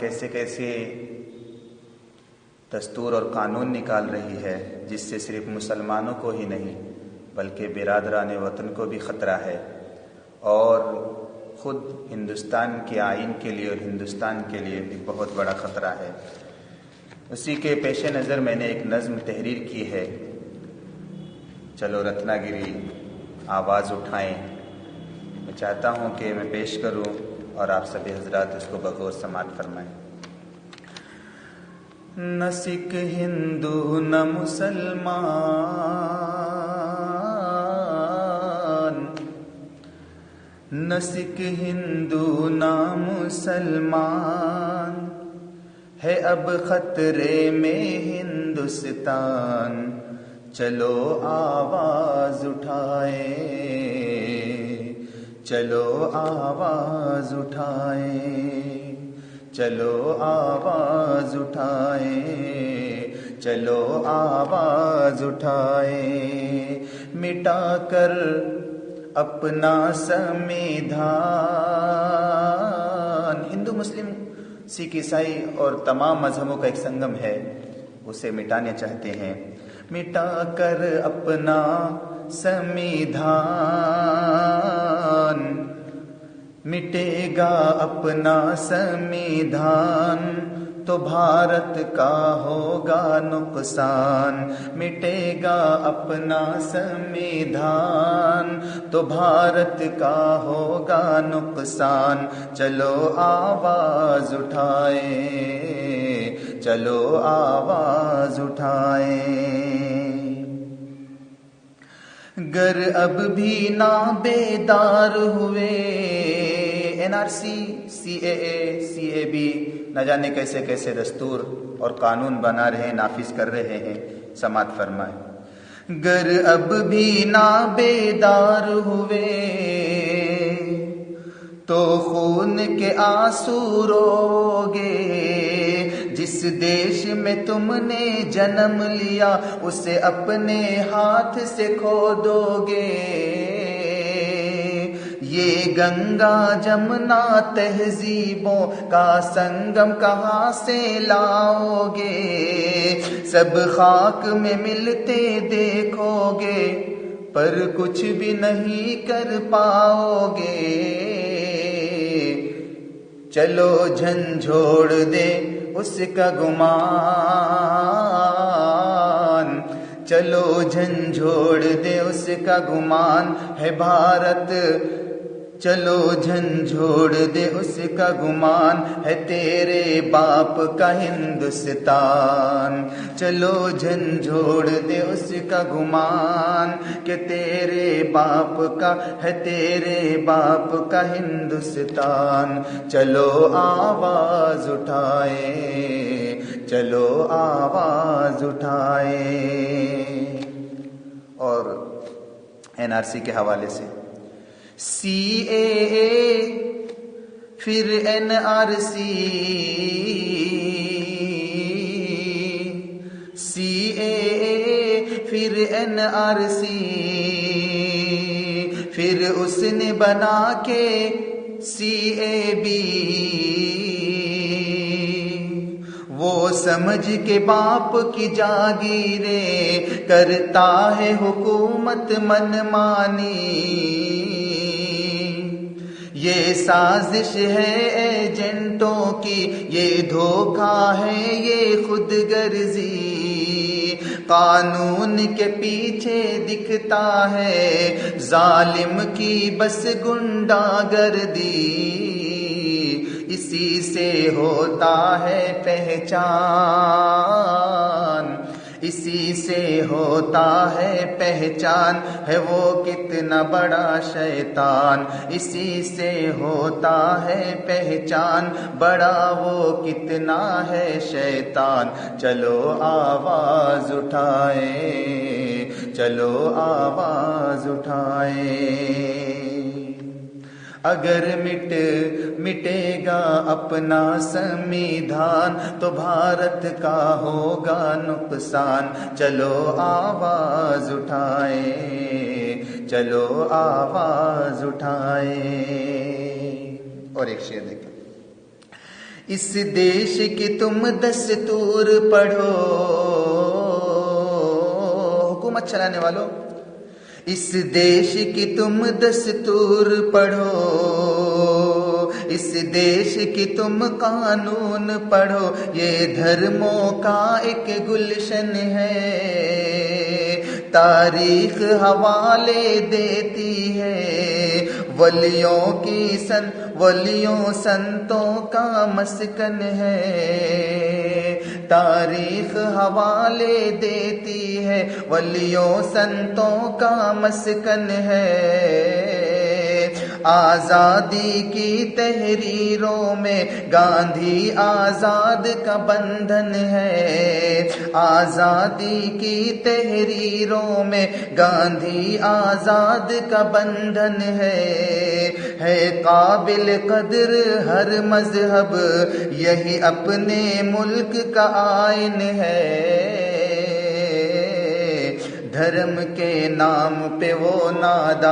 کیسے کیسے دستور اور قانون نکال رہی ہے جس سے صرف مسلمانوں کو ہی نہیں بلکہ برادران وطن کو بھی خطرہ ہے، اور خود ہندوستان کے آئین کے لیے اور ہندوستان کے لیے بھی بہت بڑا خطرہ ہے۔ اسی کے پیش نظر میں نے ایک نظم تحریر کی ہے، چلو رتنا گری آواز اٹھائیں۔ میں چاہتا ہوں کہ میں پیش کروں اور آپ سبھی حضرات اس کو بغور سماعت فرمائیں۔ نہ سکھ ہندو نہ مسلمان، نہ سکھ ہندو نہ مسلمان، ہے اب خطرے میں ہندوستان، چلو آواز اٹھائیں، چلو آواز اٹھائیں، چلو آواز اٹھائیں، چلو آواز اٹھائیں، مٹا کر اپنا سنویدھان۔ ہندو مسلم سکھ عیسائی اور تمام مذہبوں کا ایک سنگم ہے، اسے مٹانے چاہتے ہیں۔ مٹا کر اپنا سنویدھان، مٹے گا اپنا سنویدھان تو بھارت کا ہوگا نقصان، مٹے گا اپنا سنویدھان تو بھارت کا ہوگا نقصان، چلو آواز اٹھائیں، چلو آواز اٹھائیں۔ گر اب بھی نہ بیدار ہوئے، NRC CAA بھی نہ جانے کیسے کیسے دستور اور قانون بنا رہے ہیں، نافذ کر رہے ہیں، سماعت فرمائیں۔ گر اب بھی نہ بیدار ہوئے تو خون کے آنسو روگے، جس دیش میں تم نے جنم لیا اسے اپنے ہاتھ سے کھو دو گے، یہ گنگا جمنا تہذیبوں کا سنگم کہاں سے لاؤ گے، سب خاک میں ملتے دیکھو گے پر کچھ بھی نہیں کر پاؤ گے، چلو جھنجھوڑ دے اس کا گمان، چلو جھنجھوڑ دے اس کا گمان ہے بھارت، چلو جھنجھوڑ دے اس کا گمان ہے تیرے باپ کا ہندوستان، چلو جھنجھوڑ دے اس کا گمان کہ تیرے باپ کا ہے تیرے باپ کا ہندوستان، چلو آواز اٹھائیں، چلو آواز اٹھائیں۔ اور NRC کے حوالے سے CAA پھر NRC، CAA پھر NRC، پھر اس نے بنا کے CAB، وہ سمجھ کے باپ کی جاگیریں کرتا ہے حکومت من مانی، یہ سازش ہے ایجنٹوں کی، یہ دھوکہ ہے یہ خود غرضی، قانون کے پیچھے دکھتا ہے ظالم کی بس گنڈا گردی، اسی سے ہوتا ہے پہچان، اسی سے ہوتا ہے پہچان ہے وہ کتنا بڑا شیطان، اسی سے ہوتا ہے پہچان بڑا وہ کتنا ہے شیطان، چلو آواز اٹھائیں، چلو آواز اٹھائیں۔ اگر مٹے گا اپنا سنویدھان تو بھارت کا ہوگا نقصان، چلو آواز اٹھائیں، چلو آواز اٹھائیں۔ اور ایک شعر دیکھیں، اس دیش کی تم دستور پڑھو، حکومت چلانے والوں، اس دیش کی تم دستور پڑھو، اس دیش کی تم قانون پڑھو، یہ دھرموں کا ایک گلشن ہے، تاریخ حوالے دیتی ہے، ولیوں سنتوں کا مسکن ہے، تاریخ حوالے دیتی ہے، ولیوں سنتوں کا مسکن ہے، آزادی کی تحریروں میں گاندھی آزاد کا بندھن ہے، آزادی کی تحریروں میں گاندھی آزاد کا بندھن ہے قابل قدر ہر مذہب، یہی اپنے ملک کا آئین ہے، دھرم کے نام پہ وہ نادان،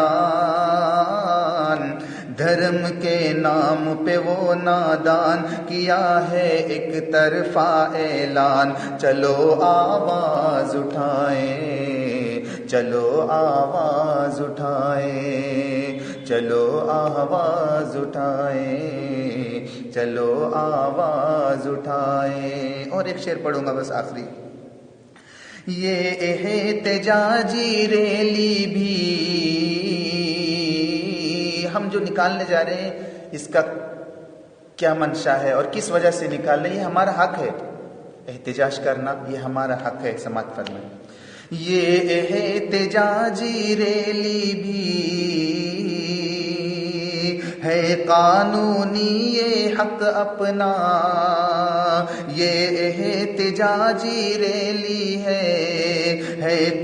دھرم کے نام پہ وہ نادان، کیا ہے ایک طرفہ اعلان، چلو آواز اٹھائیں، چلو آواز اٹھائیں، چلو آواز اٹھائیں، چلو آواز اٹھائیں۔ اور ایک شعر پڑھوں گا بس آخری۔ یہ احتجاجی ریلی بھی ہم جو نکالنے جا رہے ہیں، اس کا کیا منشا ہے اور کس وجہ سے نکال رہے ہیں، یہ ہمارا حق ہے، احتجاج کرنا یہ ہمارا حق ہے، سماعت فرمائیں۔ یہ احتجاجی ریلی بھی ہے قانونی یہ حق اپنا، یہ احتجاجی ریلی ہے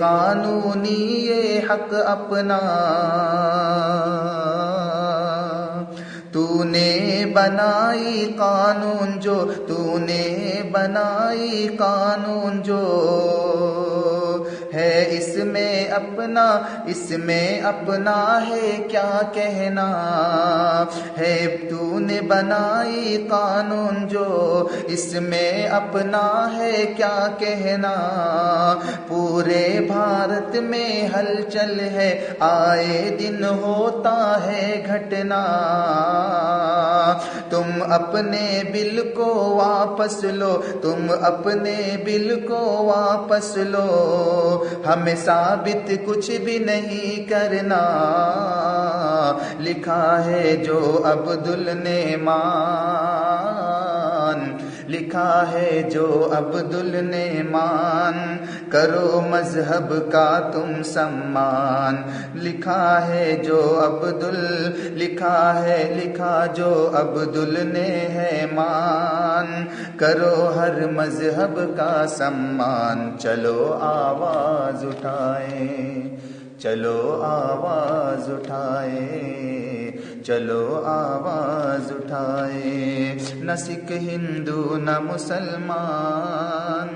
قانونی یہ حق اپنا، تو نے بنائی قانون جو، تو نے بنائی قانون جو ہے، اس میں اپنا ہے کیا کہنا ہے، تو نے بنائی قانون جو، اس میں اپنا ہے کیا کہنا، پورے بھارت میں ہلچل ہے، آئے دن ہوتا ہے گھٹنا، تم اپنے بل کو واپس لو، تم اپنے بل کو واپس لو، ہمیں ثابت کچھ بھی نہیں کرنا، لکھا ہے جو عبدالنعمان، لکھا ہے جو عبدالنعمان، کرو مذہب کا تم سمان، لکھا ہے جو لکھا جو عبدالنعمان، کرو ہر مذہب کا سمان، چلو آواز اٹھائیں، چلو آواز اٹھائیں، چلو آواز اٹھائیں، نہ سکھ ہندو نہ مسلمان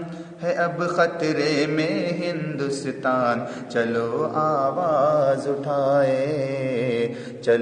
ہے اب خطرے میں ہندوستان، چلو آواز اٹھائیں، چلو